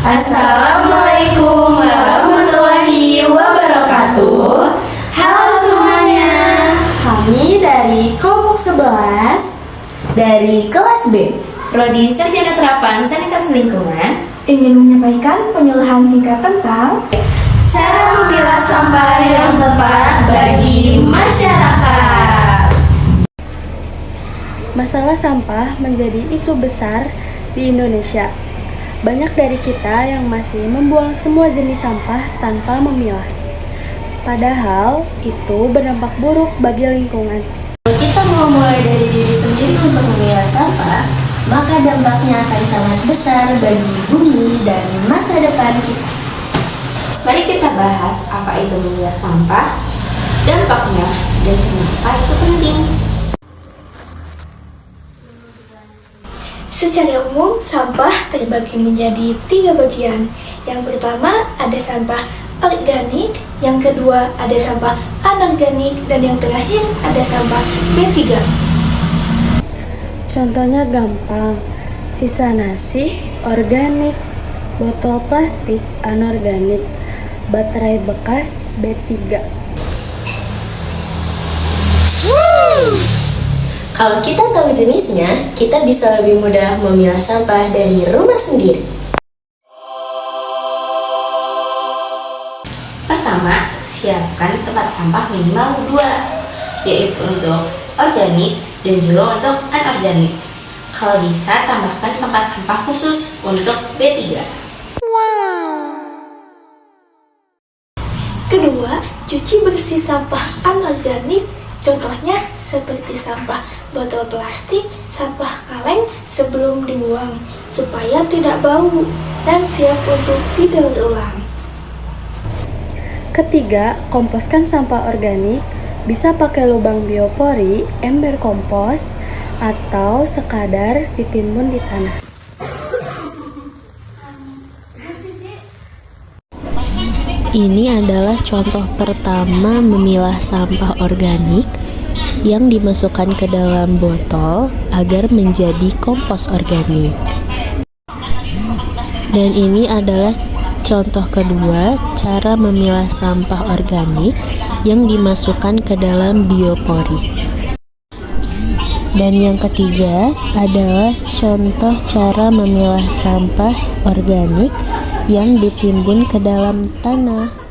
Assalamualaikum warahmatullahi wabarakatuh. Halo semuanya, kami dari kelompok 11 dari kelas B Prodi Sarjana Terapan Sanitasi Lingkungan ingin menyampaikan penyuluhan singkat tentang cara memilah sampah yang tepat bagi masyarakat. Masalah sampah menjadi isu besar di Indonesia. Banyak dari kita yang masih membuang semua jenis sampah tanpa memilah. Padahal itu berdampak buruk bagi lingkungan. Kalau kita mau mulai dari diri sendiri untuk memilah sampah, maka dampaknya akan sangat besar bagi bumi dan masa depan kita. Mari kita bahas apa itu memilah sampah, dampaknya, dan kenapa itu penting. secara umum sampah terbagi menjadi 3 bagian. Yang pertama ada sampah organik, yang kedua ada sampah anorganik, dan yang terakhir ada sampah B3. Contohnya gampang, sisa nasi organik, botol plastik anorganik, baterai bekas B3. Kalau kita tahu jenisnya, kita bisa lebih mudah memilah sampah dari rumah sendiri. Pertama, siapkan tempat sampah minimal 2, yaitu untuk organik dan juga untuk anorganik. Kalau bisa, tambahkan tempat sampah khusus untuk B3. Kedua, cuci bersih sampah anorganik, contohnya seperti sampah botol plastik, sampah kaleng sebelum dibuang, supaya tidak bau dan siap untuk didaur ulang. Ketiga, komposkan sampah organik, bisa pakai lubang biopori, ember kompos, atau sekadar ditimbun di tanah. Ini adalah contoh pertama memilah sampah organik yang dimasukkan ke dalam botol agar menjadi kompos organik. Dan ini adalah contoh kedua cara memilah sampah organik yang dimasukkan ke dalam biopori. Dan yang ketiga adalah contoh cara memilah sampah organik yang ditimbun ke dalam tanah.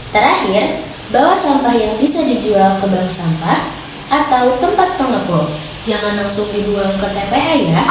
Terakhir, bawa sampah yang bisa dijual ke bank sampah atau tempat pengepul. Jangan langsung dibuang ke TPA ya.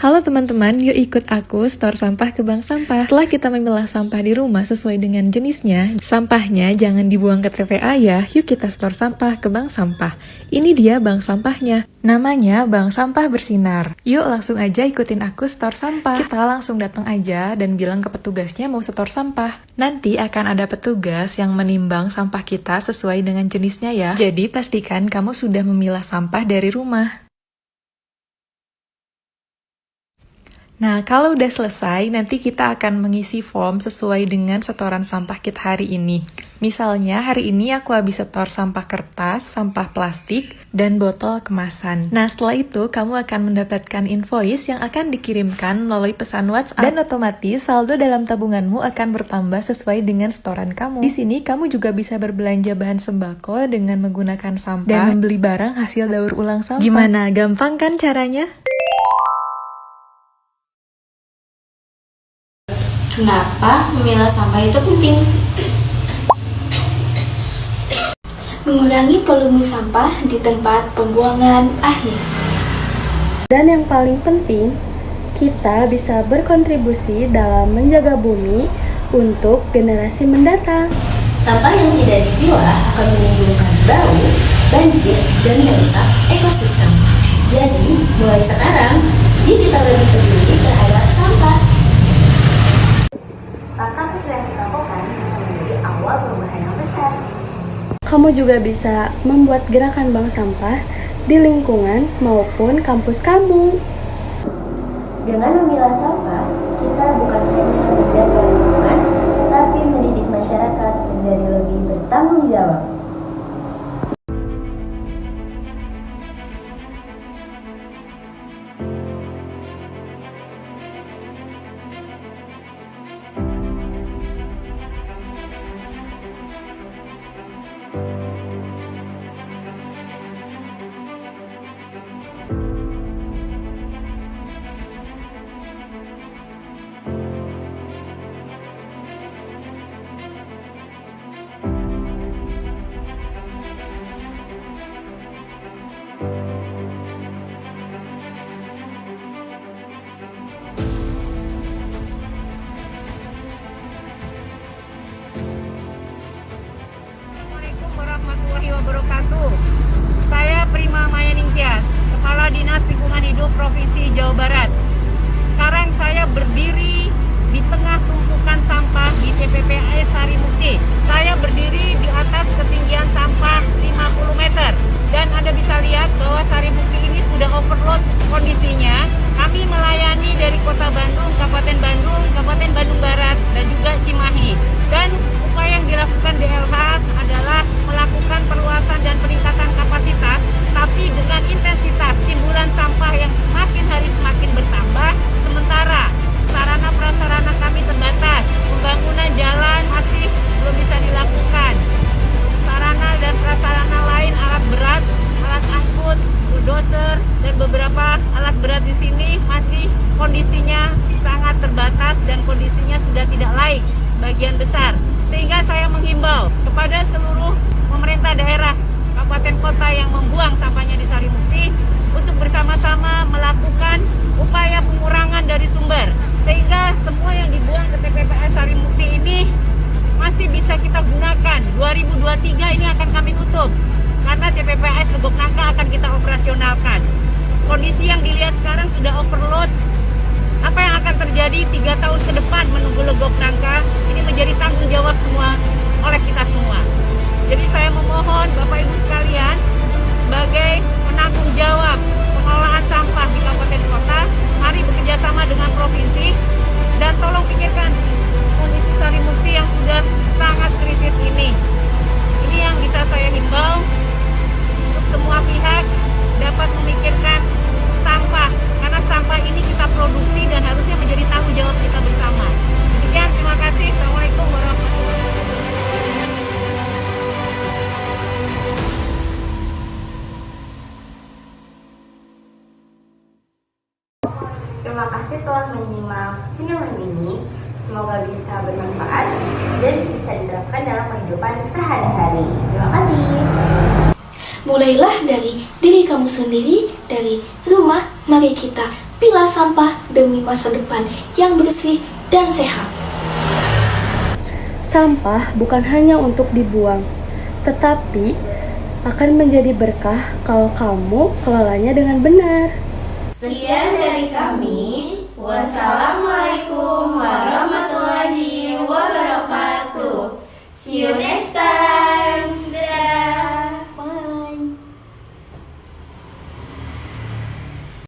Halo teman-teman, yuk ikut aku store sampah ke bank sampah. Setelah kita memilah sampah di rumah sesuai dengan jenisnya, sampahnya jangan dibuang ke TPA ya, yuk kita store sampah ke bank sampah. Ini dia bank sampahnya, namanya Bank Sampah Bersinar. Yuk langsung aja ikutin aku store sampah. Kita langsung datang aja dan bilang ke petugasnya mau store sampah. Nanti akan ada petugas yang menimbang sampah kita sesuai dengan jenisnya ya. Jadi pastikan kamu sudah memilah sampah dari rumah. Nah, kalau udah selesai, nanti kita akan mengisi form sesuai dengan setoran sampah kita hari ini. Misalnya, hari ini aku habis setor sampah kertas, sampah plastik, dan botol kemasan. Nah, setelah itu, kamu akan mendapatkan invoice yang akan dikirimkan melalui pesan WhatsApp. Dan otomatis, saldo dalam tabunganmu akan bertambah sesuai dengan setoran kamu. Di sini, kamu juga bisa berbelanja bahan sembako dengan menggunakan sampah dan membeli barang hasil daur ulang sampah. Gimana? Gampang kan caranya? Kenapa memilah sampah itu penting? Mengurangi volume sampah di tempat pembuangan akhir. Dan yang paling penting, kita bisa berkontribusi dalam menjaga bumi untuk generasi mendatang. Sampah yang tidak dipilah akan menimbulkan bau, banjir, dan merusak ekosistem. Jadi, mulai sekarang, kita lebih peduli terhadap sampah. Langkah kecil yang kita lakukan bisa menjadi awal perubahan yang besar. Kamu juga bisa membuat gerakan bank sampah di lingkungan maupun kampus kamu. Dengan memilah sampah, kita bukan hanya menjaga lingkungan, tapi mendidik masyarakat menjadi lebih bertanggung jawab. Assalamualaikum warahmatullahi wabarakatuh. Saya Prima Mayaningtyas, Kepala Dinas Lingkungan Hidup Provinsi Jawa Barat. Sekarang saya berdiri di tengah tumpukan sampah di TPPA Sarimukti. Saya berdiri di atas ketinggian sampah 50 meter. Dan Anda bisa lihat bahwa Sarimukti ini sudah overload kondisinya. Kami melayani dari Kota Bandung, Kabupaten Bandung Barat, dan juga Cimahi. Dan upaya yang dilakukan DLH adalah melakukan perluasan dan peningkatan kapasitas, tapi dengan intensitas timbulan sampah yang semakin hari semakin bertambah, sementara sarana prasarana kami terbatas. Pembangunan jalan masih belum bisa dilakukan. Sarana dan prasarana lain, alat berat, alat angkut, bulldozer, dan beberapa alat berat di sini masih kondisinya sangat terbatas dan kondisinya sudah tidak laik bagian besar. Sehingga saya menghimbau kepada seluruh pemerintah daerah, kabupaten kota yang membuang sampahnya di Sarimukti untuk bersama-sama melakukan upaya pengurangan dari sumber. Sehingga semua yang dibuang ke TPPA Sarimukti ini masih bisa kita gunakan. 2023 ini akan kami tutup karena TPPS Legok Nangka akan kita operasionalkan. Kondisi yang dilihat sekarang sudah overload. Apa yang akan terjadi 3 tahun ke depan menunggu Legok Nangka ini menjadi tanggung jawab semua oleh kita semua. Jadi saya memohon Bapak Ibu sekalian, sebagai penanggung jawab pengelolaan sampah di kabupaten kota, mari bekerja sama dengan provinsi dan tolong pikirkan kondisi Sarimukti yang sudah sangat kritis ini. Ini yang bisa saya himbau untuk semua pihak dapat memikirkan sampah, karena sampah ini kita produksi dan harusnya menjadi tanggung jawab kita bersama. Demikian, terima kasih. Assalamualaikum warahmatullahi wabarakatuh. Terima kasih telah menyimak penyampaian ini. Semoga bisa bermanfaat dan bisa diterapkan dalam kehidupan sehari-hari. Terima kasih. Mulailah dari diri kamu sendiri, dari rumah. Mari kita pilah sampah demi masa depan yang bersih dan sehat. Sampah bukan hanya untuk dibuang, tetapi akan menjadi berkah kalau kamu kelolanya dengan benar. Sekian dari kami. Wassalamualaikum.